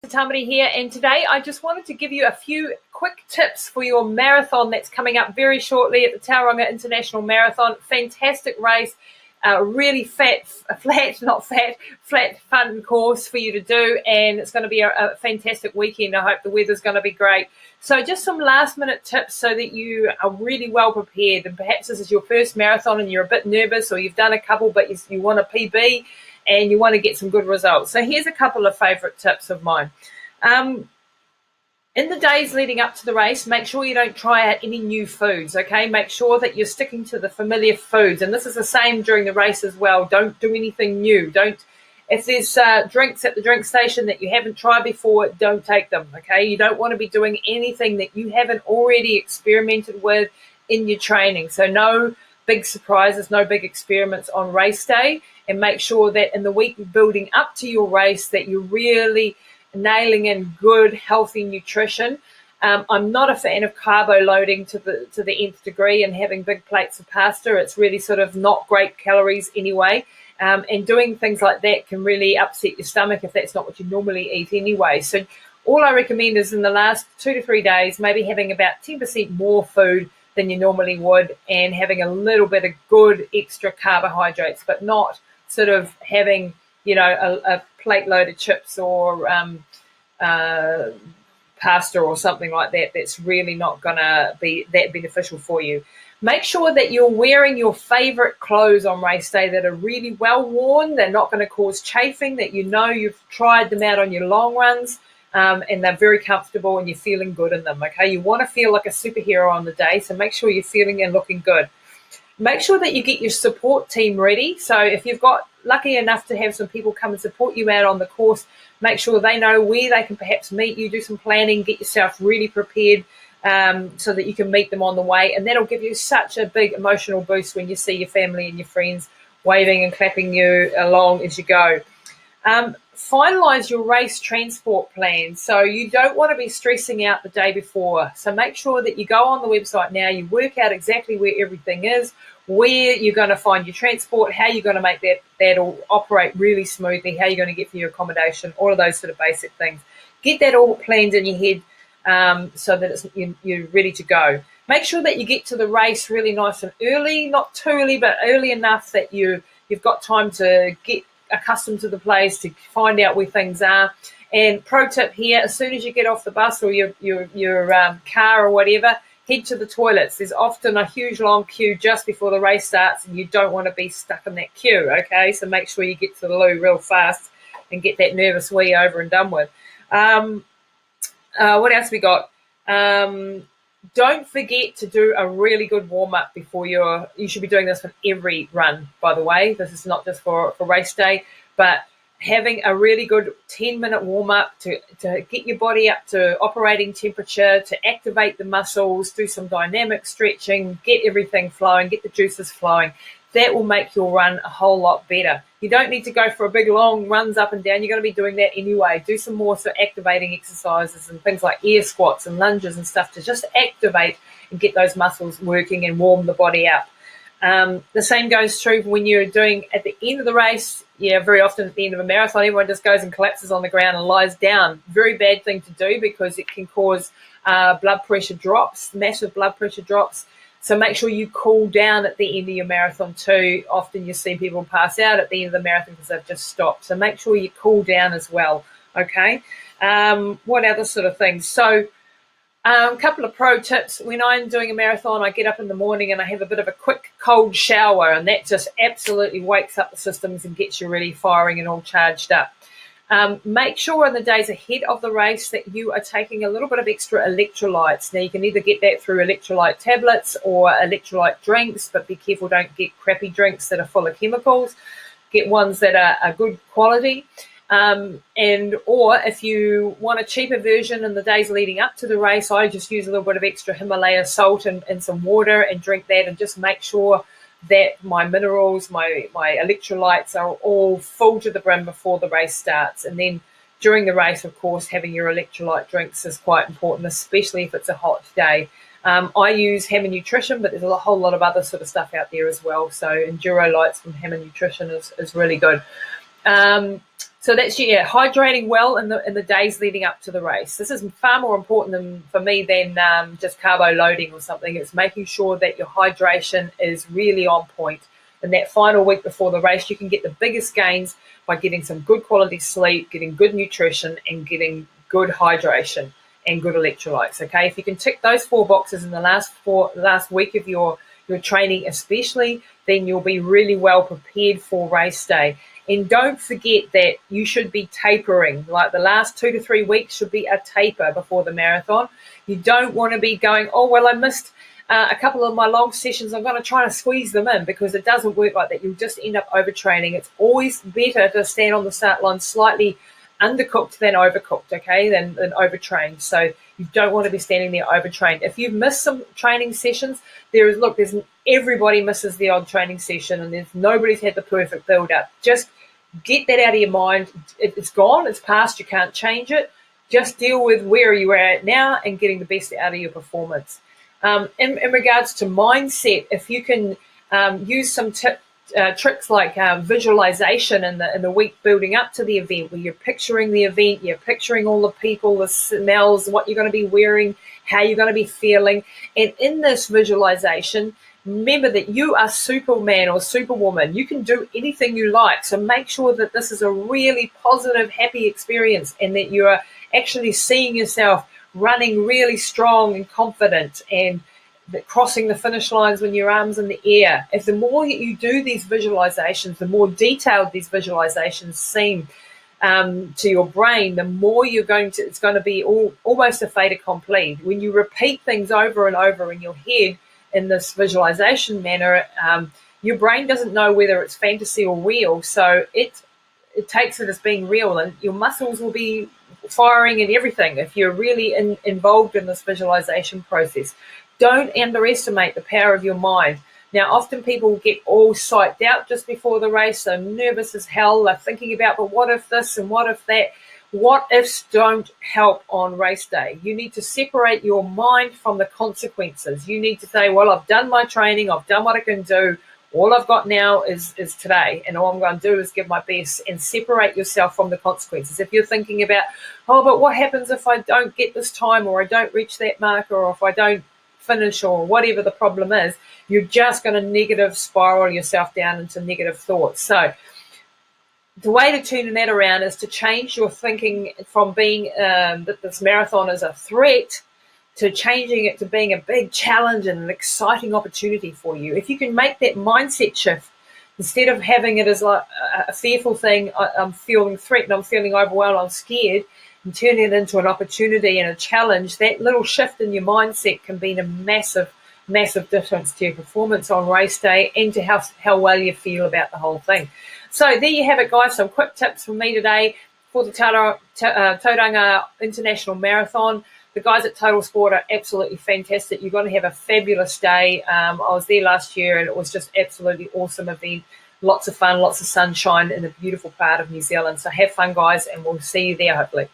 Tamati here, and today I just wanted to give you a few quick tips for your marathon that's coming up very shortly at the Tauranga International Marathon. Fantastic race, really flat, fun course for you to do, and it's going to be a fantastic weekend. I hope the weather's going to be great. So just some last minute tips so that you are really well prepared, and perhaps this is your first marathon and you're a bit nervous, or you've done a couple but you want a PB and you want to get some good results. So here's a couple of favourite tips of mine. In the days leading up to the race, make sure you don't try out any new foods, okay? Make sure that you're sticking to the familiar foods. And this is the same during the race as well. Don't do anything new. If there's drinks at the drink station that you haven't tried before, don't take them, okay? You don't want to be doing anything that you haven't already experimented with in your training. So no big surprises, no big experiments on race day, and make sure that in the week building up to your race that you're really nailing in good, healthy nutrition. I'm not a fan of carbo loading to the nth degree and having big plates of pasta. It's really sort of not great calories anyway. And doing things like that can really upset your stomach if that's not what you normally eat anyway. So all I recommend is in the last 2 to 3 days, maybe having about 10% more food than you normally would, and having a little bit of good extra carbohydrates, but not sort of having, a plate load of chips or pasta or something like that. That's really not going to be that beneficial for you. Make sure that you're wearing your favorite clothes on race day that are really well worn. They're not going to cause chafing, that you've tried them out on your long runs, and they're very comfortable and you're feeling good in them, okay? You want to feel like a superhero on the day, so make sure you're feeling and looking good. Make sure that you get your support team ready. So if you've got lucky enough to have some people come and support you out on the course, make sure they know where they can perhaps meet you, do some planning, get yourself really prepared so that you can meet them on the way. And that'll give you such a big emotional boost when you see your family and your friends waving and clapping you along as you go. Finalize your race transport plan. So you don't want to be stressing out the day before. So make sure that you go on the website now, you work out exactly where everything is, where you're going to find your transport, how you're going to make that all operate really smoothly, how you're going to get for your accommodation, all of those sort of basic things. Get that all planned in your head so that you're ready to go. Make sure that you get to the race really nice and early, not too early, but early enough that you've got time to get accustomed to the place, to find out where things are. And pro tip here, as soon as you get off the bus or your car or whatever, head to the toilets. There's often a huge long queue just before the race starts, and you don't want to be stuck in that queue, okay? So make sure you get to the loo real fast and get that nervous wee over and done with. What else we got? Don't forget to do a really good warm-up before you should be doing this for every run, by the way. This is not just for race day, but having a really good 10-minute warm-up to get your body up to operating temperature, to activate the muscles, do some dynamic stretching, get everything flowing, get the juices flowing. That will make your run a whole lot better. You don't need to go for a big, long runs up and down. You're going to be doing that anyway. Do some more sort of activating exercises and things like air squats and lunges and stuff to just activate and get those muscles working and warm the body up. The same goes true when you're doing at the end of the race. Very often at the end of a marathon, everyone just goes and collapses on the ground and lies down. Very bad thing to do because it can cause blood pressure drops, massive blood pressure drops. So make sure you cool down at the end of your marathon too. Often you see people pass out at the end of the marathon because they've just stopped. So make sure you cool down as well, okay? What other sort of things? So a couple of pro tips. When I'm doing a marathon, I get up in the morning and I have a bit of a quick cold shower, and that just absolutely wakes up the systems and gets you really firing and all charged up. Make sure in the days ahead of the race that you are taking a little bit of extra electrolytes. Now, you can either get that through electrolyte tablets or electrolyte drinks, but be careful, don't get crappy drinks that are full of chemicals. Get ones that are good quality. Or if you want a cheaper version in the days leading up to the race, I just use a little bit of extra Himalaya salt and some water and drink that, and just make sure that my minerals, my electrolytes are all full to the brim before the race starts. And then during the race, of course, having your electrolyte drinks is quite important, especially if it's a hot day. I use Hammer Nutrition, but there's a whole lot of other sort of stuff out there as well. So Enduro Lights from Hammer Nutrition is really good. So that's hydrating well in the days leading up to the race. This is far more important for me than just carbo loading or something. It's making sure that your hydration is really on point. In that final week before the race, you can get the biggest gains by getting some good quality sleep, getting good nutrition, and getting good hydration and good electrolytes. Okay, if you can tick those 4 boxes in the last week of your training, especially, then you'll be really well prepared for race day. And don't forget that you should be tapering. Like the last 2 to 3 weeks should be a taper before the marathon. You don't want to be going, oh, well, I missed a couple of my long sessions. I'm going to try to squeeze them in, because it doesn't work like that. You'll just end up overtraining. It's always better to stand on the start line slightly undercooked than overcooked, okay, than overtrained. So you don't want to be standing there overtrained. If you've missed some training sessions, there's everybody misses the odd training session, and nobody's had the perfect build up. Just get that out of your mind. It's gone, it's past, you can't change it. Just deal with where you are at now and getting the best out of your performance. In regards to mindset, if you can use some tricks like visualization in the week building up to the event, where you're picturing the event, you're picturing all the people, the smells, what you're going to be wearing, how you're going to be feeling. And in this visualization, remember that you are Superman or Superwoman. You can do anything you like. So make sure that this is a really positive, happy experience, and that you are actually seeing yourself running really strong and confident, and crossing the finish lines when your arms in the air. If the more you do these visualizations, the more detailed these visualizations seem to your brain, the more it's going to be almost a fait accompli. When you repeat things over and over in your head in this visualization manner, your brain doesn't know whether it's fantasy or real, so it takes it as being real, and your muscles will be firing and everything if you're really involved in this visualization process. Don't underestimate the power of your mind. Now, often people get all psyched out just before the race, so nervous as hell. They're thinking about, but what if this and what if that? What ifs don't help on race day. You need to separate your mind from the consequences. You need to say, well, I've done my training, I've done what I can do. All I've got now is today, and all I'm going to do is give my best, and separate yourself from the consequences. If you're thinking about, oh, but what happens if I don't get this time, or I don't reach that marker, or if I don't finish, or whatever the problem is, you're just going to negative spiral yourself down into negative thoughts. So the way to turn that around is to change your thinking from being that this marathon is a threat, to changing it to being a big challenge and an exciting opportunity for you. If you can make that mindset shift, instead of having it as like a fearful thing, I'm feeling threatened, I'm feeling overwhelmed, I'm scared, and turn it into an opportunity and a challenge, that little shift in your mindset can be a massive, massive difference to your performance on race day, and to how well you feel about the whole thing. So there you have it, guys. Some quick tips from me today for the Tauranga International Marathon. The guys at Total Sport are absolutely fantastic. You're going to have a fabulous day. I was there last year, and it was just absolutely awesome event. Lots of fun, lots of sunshine in a beautiful part of New Zealand. So have fun, guys, and we'll see you there, hopefully.